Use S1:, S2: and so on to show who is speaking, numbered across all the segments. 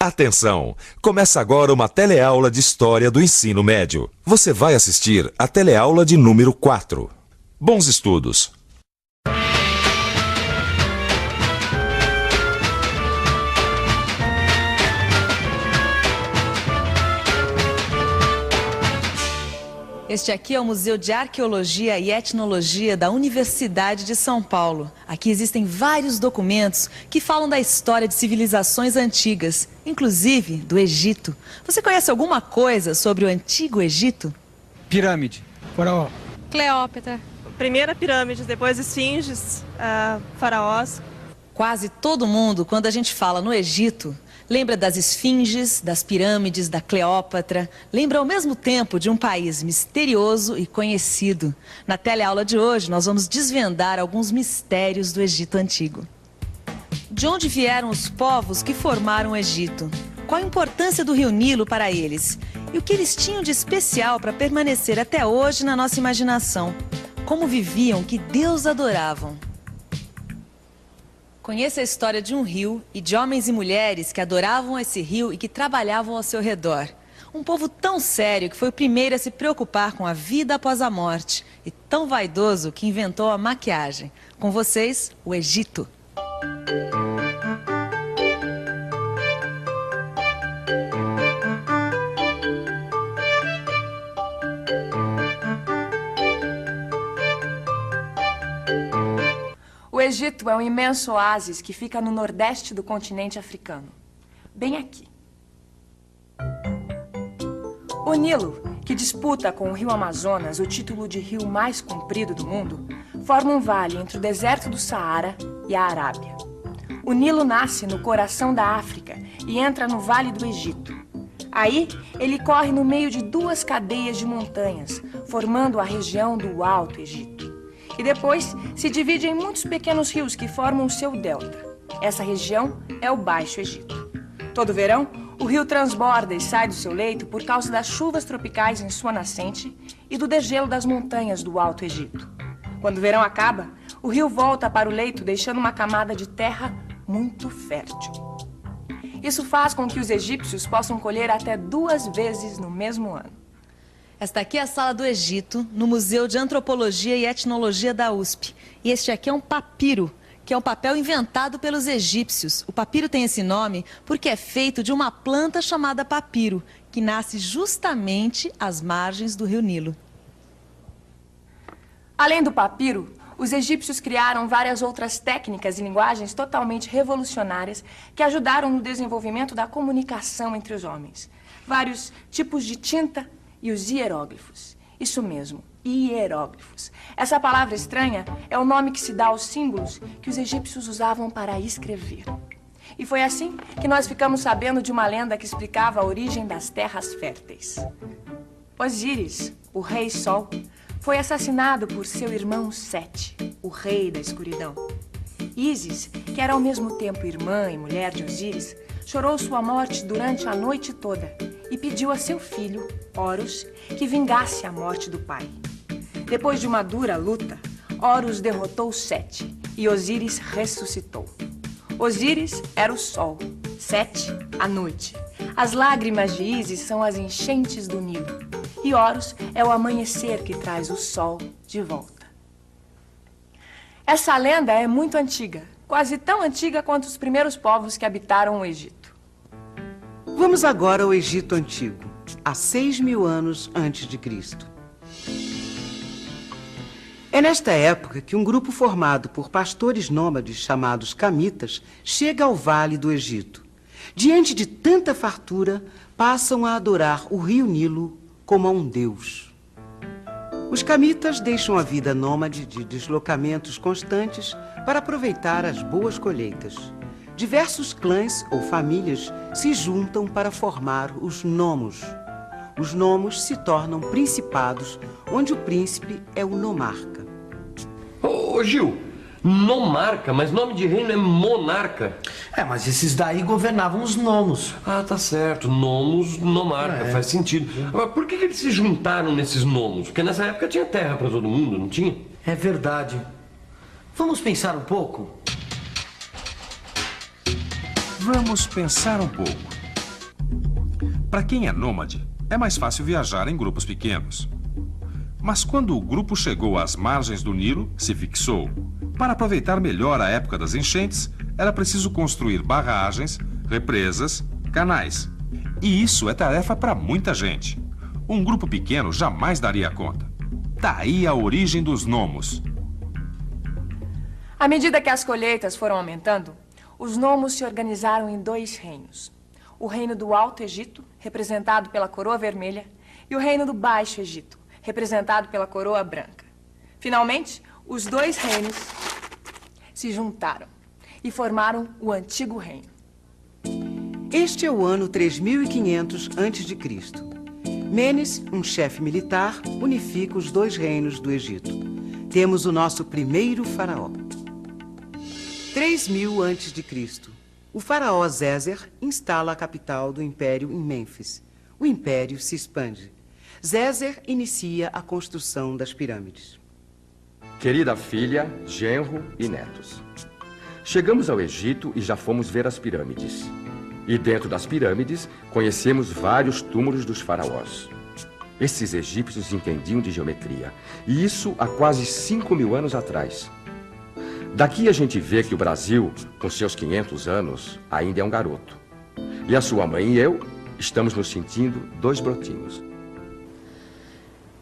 S1: Atenção! Começa agora uma teleaula de História do Ensino Médio. Você vai assistir a teleaula de número 4. Bons estudos!
S2: Este aqui é o Museu de Arqueologia e Etnologia da Universidade de São Paulo. Aqui existem vários documentos que falam da história de civilizações antigas, inclusive do Egito. Você conhece alguma coisa sobre o Antigo Egito?
S3: Pirâmide. Faraó.
S4: Cleópatra.
S5: Primeira pirâmide, depois esfinges, faraós.
S2: Quase todo mundo, quando a gente fala no Egito, lembra das esfinges, das pirâmides, da Cleópatra. Lembra ao mesmo tempo de um país misterioso e conhecido. Na teleaula de hoje, nós vamos desvendar alguns mistérios do Egito Antigo. De onde vieram os povos que formaram o Egito? Qual a importância do rio Nilo para eles? E o que eles tinham de especial para permanecer até hoje na nossa imaginação? Como viviam, que Deus adoravam? Conheça a história de um rio e de homens e mulheres que adoravam esse rio e que trabalhavam ao seu redor. Um povo tão sério que foi o primeiro a se preocupar com a vida após a morte e tão vaidoso que inventou a maquiagem. Com vocês, o Egito.
S6: O Egito é um imenso oásis que fica no nordeste do continente africano, bem aqui. O Nilo, que disputa com o rio Amazonas o título de rio mais comprido do mundo, forma um vale entre o deserto do Saara e a Arábia. O Nilo nasce no coração da África e entra no Vale do Egito. Aí, ele corre no meio de duas cadeias de montanhas, formando a região do Alto Egito. E depois se divide em muitos pequenos rios que formam o seu delta. Essa região é o Baixo Egito. Todo verão, o rio transborda e sai do seu leito por causa das chuvas tropicais em sua nascente e do degelo das montanhas do Alto Egito. Quando o verão acaba, o rio volta para o leito, deixando uma camada de terra muito fértil. Isso faz com que os egípcios possam colher até 2 vezes no mesmo ano.
S2: Esta aqui é a Sala do Egito, no Museu de Antropologia e Etnologia da USP. E este aqui é um papiro, que é um papel inventado pelos egípcios. O papiro tem esse nome porque é feito de uma planta chamada papiro, que nasce justamente às margens do rio Nilo.
S6: Além do papiro, os egípcios criaram várias outras técnicas e linguagens totalmente revolucionárias que ajudaram no desenvolvimento da comunicação entre os homens. Vários tipos de tinta e os hieróglifos. Isso mesmo, hieróglifos. Essa palavra estranha é o nome que se dá aos símbolos que os egípcios usavam para escrever. E foi assim que nós ficamos sabendo de uma lenda que explicava a origem das terras férteis. Osíris, o rei Sol, foi assassinado por seu irmão Sete, o rei da escuridão. Ísis, que era ao mesmo tempo irmã e mulher de Osíris, chorou sua morte durante a noite toda e pediu a seu filho, Horus, que vingasse a morte do pai. Depois de uma dura luta, Horus derrotou Sete e Osíris ressuscitou. Osíris era o sol, Sete, a noite. As lágrimas de Ísis são as enchentes do Nilo. E Horus é o amanhecer que traz o sol de volta. Essa lenda é muito antiga, quase tão antiga quanto os primeiros povos que habitaram o Egito.
S7: Vamos agora ao Egito Antigo, há 6.000 anos antes de Cristo. É nesta época que um grupo formado por pastores nômades chamados camitas chega ao Vale do Egito. Diante de tanta fartura, passam a adorar o rio Nilo como a um deus. Os camitas deixam a vida nômade de deslocamentos constantes para aproveitar as boas colheitas. Diversos clãs ou famílias se juntam para formar os nomos. Os nomos se tornam principados, onde o príncipe é o nomarca.
S8: Ô Gil, nomarca, mas nome de reino é monarca.
S3: Mas esses daí governavam os nomos.
S8: Ah, tá certo, nomos, nomarca, faz sentido. Agora, por que eles se juntaram nesses nomos? Porque nessa época tinha terra para todo mundo, não tinha?
S3: É verdade. Vamos pensar um pouco?
S1: Vamos pensar um pouco. Para quem é nômade, é mais fácil viajar em grupos pequenos. Mas quando o grupo chegou às margens do Nilo, se fixou. Para aproveitar melhor a época das enchentes, era preciso construir barragens, represas, canais. E isso é tarefa para muita gente. Um grupo pequeno jamais daria conta. Daí a origem dos nomos.
S6: À medida que as colheitas foram aumentando, os nomos se organizaram em 2 reinos. O reino do Alto Egito, representado pela coroa vermelha, e o reino do Baixo Egito, representado pela coroa branca. Finalmente, os 2 reinos se juntaram e formaram o Antigo Reino.
S7: Este é o ano 3500 a.C. Menes, um chefe militar, unifica os 2 reinos do Egito. Temos o nosso primeiro faraó. 3000 a.C. O faraó Zézer instala a capital do império em Mênfis. O império se expande. Zézer inicia a construção das pirâmides.
S4: Querida filha, genro e netos. Chegamos ao Egito e já fomos ver as pirâmides. E dentro das pirâmides, conhecemos vários túmulos dos faraós. Esses egípcios entendiam de geometria, e isso há quase 5.000 anos atrás. Daqui a gente vê que o Brasil, com seus 500 anos, ainda é um garoto. E a sua mãe e eu estamos nos sentindo 2 brotinhos.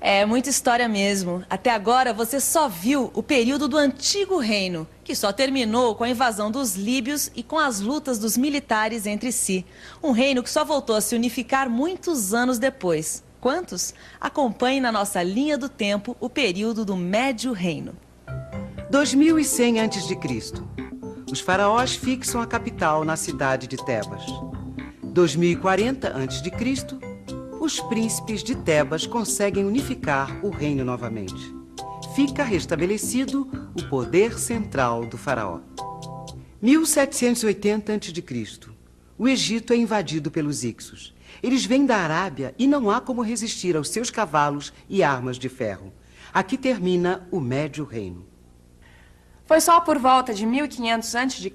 S2: É muita história mesmo. Até agora você só viu o período do Antigo Reino, que só terminou com a invasão dos líbios e com as lutas dos militares entre si. Um reino que só voltou a se unificar muitos anos depois. Quantos? Acompanhe na nossa linha do tempo o período do Médio Reino.
S7: 2100 a.C. Os faraós fixam a capital na cidade de Tebas. 2040 a.C., os príncipes de Tebas conseguem unificar o reino novamente. Fica restabelecido o poder central do faraó. 1780 a.C., o Egito é invadido pelos Ixos. Eles vêm da Arábia e não há como resistir aos seus cavalos e armas de ferro. Aqui termina o Médio Reino.
S6: Foi só por volta de 1500 a.C.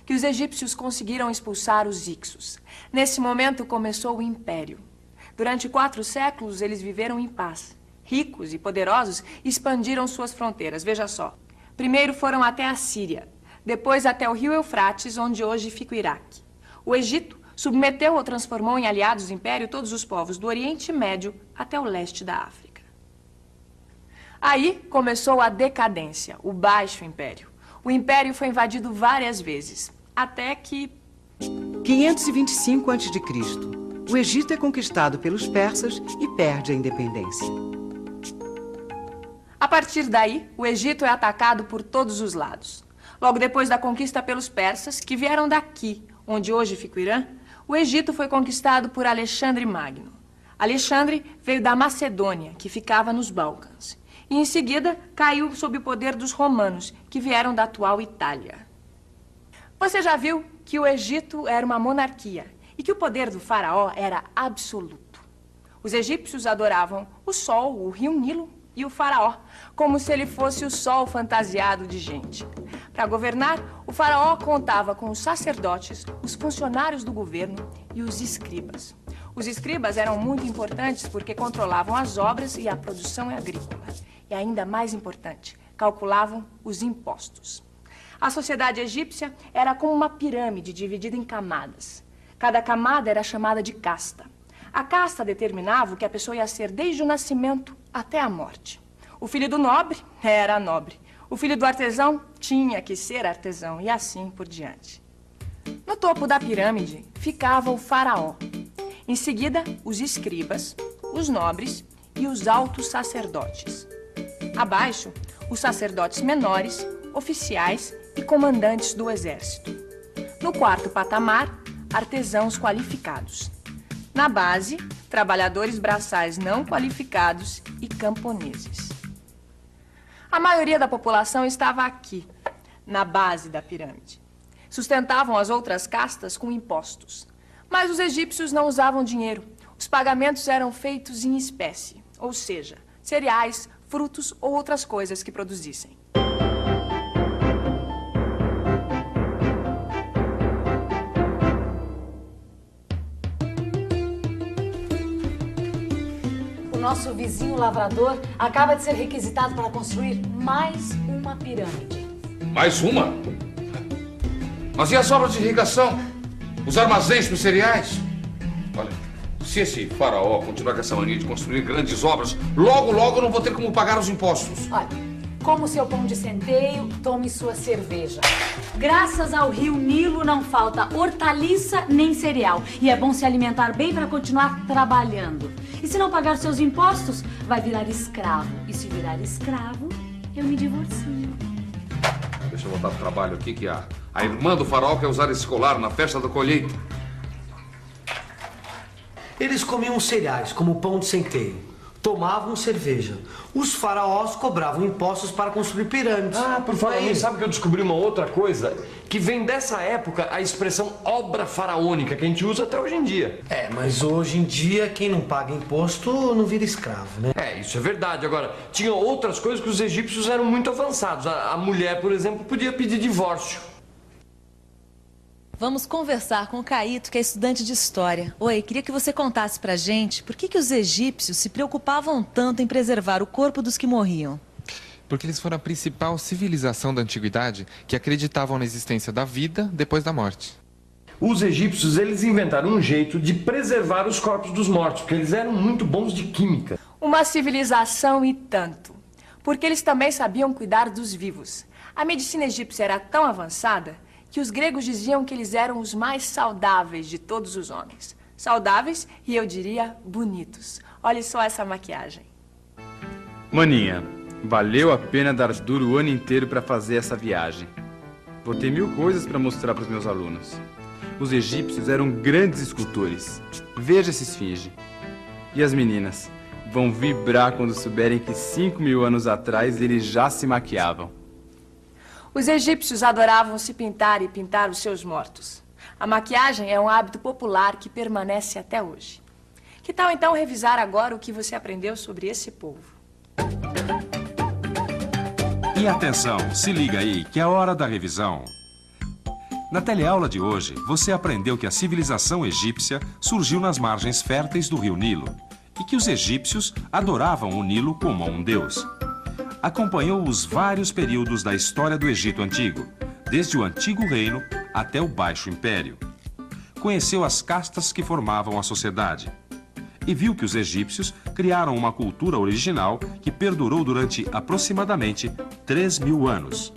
S6: que os egípcios conseguiram expulsar os Ixos. Nesse momento começou o Império. Durante 4 séculos eles viveram em paz. Ricos e poderosos expandiram suas fronteiras, veja só. Primeiro foram até a Síria, depois até o rio Eufrates, onde hoje fica o Iraque. O Egito submeteu ou transformou em aliados do Império todos os povos do Oriente Médio até o leste da África. Aí começou a decadência, o Baixo Império. O Império foi invadido várias vezes, até que...
S7: 525 a.C., o Egito é conquistado pelos persas e perde a independência.
S6: A partir daí, o Egito é atacado por todos os lados. Logo depois da conquista pelos persas, que vieram daqui, onde hoje fica o Irã, o Egito foi conquistado por Alexandre Magno. Alexandre veio da Macedônia, que ficava nos Balcãs. E em seguida caiu sob o poder dos romanos, que vieram da atual Itália. Você já viu que o Egito era uma monarquia e que o poder do faraó era absoluto. Os egípcios adoravam o sol, o rio Nilo e o faraó, como se ele fosse o sol fantasiado de gente. Para governar, o faraó contava com os sacerdotes, os funcionários do governo e os escribas. Os escribas eram muito importantes porque controlavam as obras e a produção agrícola. E ainda mais importante, calculavam os impostos. A sociedade egípcia era como uma pirâmide dividida em camadas. Cada camada era chamada de casta. A casta determinava o que a pessoa ia ser desde o nascimento até a morte. O filho do nobre era nobre. O filho do artesão tinha que ser artesão e assim por diante. No topo da pirâmide ficava o faraó. Em seguida, os escribas, os nobres e os altos sacerdotes. Abaixo, os sacerdotes menores, oficiais e comandantes do exército. No quarto patamar, artesãos qualificados. Na base, trabalhadores braçais não qualificados e camponeses. A maioria da população estava aqui, na base da pirâmide. Sustentavam as outras castas com impostos. Mas os egípcios não usavam dinheiro. Os pagamentos eram feitos em espécie, ou seja, cereais, frutos ou outras coisas que produzissem.
S9: nosso vizinho lavrador acaba de ser requisitado para construir mais uma pirâmide.
S10: Mais uma? Mas e as obras de irrigação? Os armazéns para os cereais? Olha, se esse faraó continuar com essa mania de construir grandes obras, logo eu não vou ter como pagar os impostos.
S9: Olha, como seu pão de centeio, tome sua cerveja. Graças ao rio Nilo não falta hortaliça nem cereal. E é bom se alimentar bem para continuar trabalhando. E se não pagar seus impostos, vai virar escravo. E se virar escravo, eu me divorcio.
S10: Deixa eu voltar pro trabalho aqui, que a irmã do faraó quer usar esse colar na festa da colheita.
S3: Eles comiam cereais, como pão de centeio. Tomavam cerveja. Os faraós cobravam impostos para construir pirâmides.
S8: Ah, por falar nisso, sabe que eu descobri uma outra coisa? Que vem dessa época a expressão obra faraônica, que a gente usa até hoje em dia.
S3: É, mas hoje em dia, quem não paga imposto não vira escravo, né?
S8: É, isso é verdade. Agora, tinha outras coisas que os egípcios eram muito avançados. A mulher, por exemplo, podia pedir divórcio.
S2: Vamos conversar com o Caíto, que é estudante de história. Oi, queria que você contasse pra gente por que os egípcios se preocupavam tanto em preservar o corpo dos que morriam.
S11: Porque eles foram a principal civilização da antiguidade que acreditavam na existência da vida depois da morte.
S8: Os egípcios, eles inventaram um jeito de preservar os corpos dos mortos, porque eles eram muito bons de química.
S6: Uma civilização e tanto. Porque eles também sabiam cuidar dos vivos. A medicina egípcia era tão avançada que os gregos diziam que eles eram os mais saudáveis de todos os homens. Saudáveis e, eu diria, bonitos. Olhe só essa maquiagem.
S12: Maninha, valeu a pena dar duro o ano inteiro para fazer essa viagem. Vou ter 1000 coisas para mostrar para os meus alunos. Os egípcios eram grandes escultores. Veja essa esfinge. E as meninas vão vibrar quando souberem que 5000 anos atrás eles já se maquiavam.
S6: Os egípcios adoravam se pintar e pintar os seus mortos. A maquiagem é um hábito popular que permanece até hoje. Que tal então revisar agora o que você aprendeu sobre esse povo?
S1: E atenção, se liga aí que é a hora da revisão. Na teleaula de hoje, você aprendeu que a civilização egípcia surgiu nas margens férteis do rio Nilo e que os egípcios adoravam o Nilo como um deus. Acompanhou os vários períodos da história do Egito Antigo, desde o Antigo Reino até o Baixo Império. Conheceu as castas que formavam a sociedade e viu que os egípcios criaram uma cultura original que perdurou durante aproximadamente 3000 anos.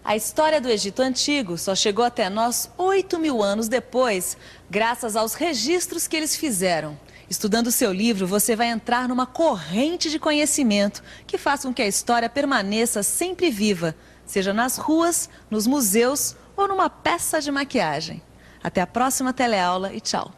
S2: A história do Egito Antigo só chegou até nós 8000 anos depois, graças aos registros que eles fizeram. Estudando seu livro, você vai entrar numa corrente de conhecimento que faça com que a história permaneça sempre viva, seja nas ruas, nos museus ou numa peça de maquiagem. Até a próxima teleaula e tchau.